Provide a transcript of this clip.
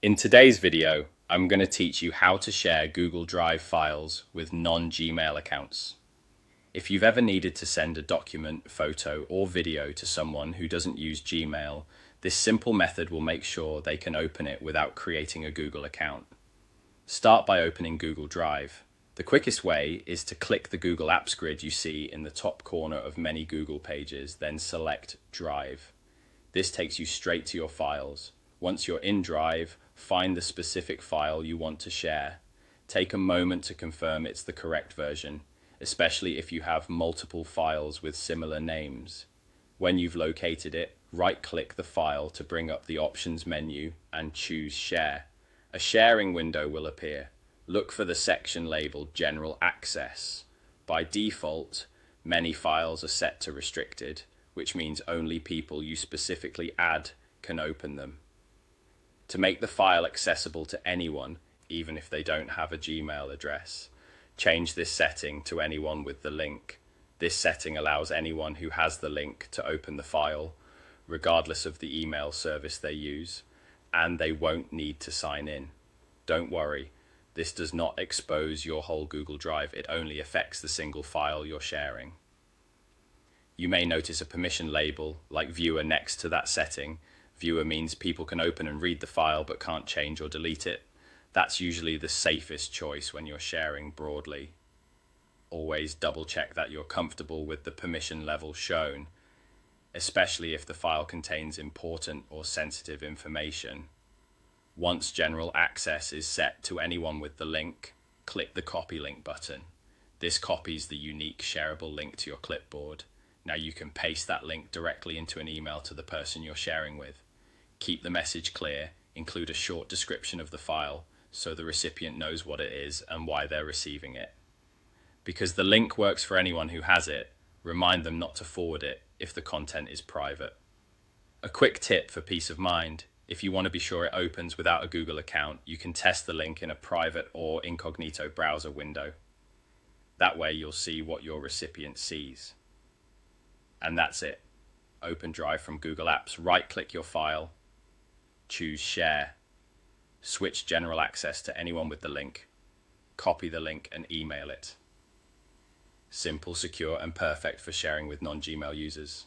In today's video, I'm going to teach you how to share Google Drive files with non-Gmail accounts. If you've ever needed to send a document, photo, or video to someone who doesn't use Gmail, this simple method will make sure they can open it without creating a Google account. Start by opening Google Drive. The quickest way is to click the Google Apps grid you see in the top corner of many Google pages, then select Drive. This takes you straight to your files. Once you're in Drive, find the specific file you want to share. Take a moment to confirm it's the correct version, especially if you have multiple files with similar names. When you've located it, right-click the file to bring up the Options menu and choose Share. A sharing window will appear. Look for the section labeled General Access. By default, many files are set to restricted, which means only people you specifically add can open them. To make the file accessible to anyone, even if they don't have a Gmail address, change this setting to anyone with the link. This setting allows anyone who has the link to open the file, regardless of the email service they use, and they won't need to sign in. Don't worry, this does not expose your whole Google Drive. It only affects the single file you're sharing. You may notice a permission label like Viewer next to that setting. Viewer means people can open and read the file but can't change or delete it. That's usually the safest choice when you're sharing broadly. Always double check that you're comfortable with the permission level shown, especially if the file contains important or sensitive information. Once general access is set to anyone with the link, click the copy link button. This copies the unique shareable link to your clipboard. Now you can paste that link directly into an email to the person you're sharing with. Keep the message clear, include a short description of the file so the recipient knows what it is and why they're receiving it. Because the link works for anyone who has it, remind them not to forward it if the content is private. A quick tip for peace of mind: if you want to be sure it opens without a Google account, you can test the link in a private or incognito browser window. That way you'll see what your recipient sees. And that's it. Open Drive from Google Apps, right-click your file, choose Share, switch General Access to anyone with the link, copy the link and email it. Simple, secure, and perfect for sharing with non-Gmail users.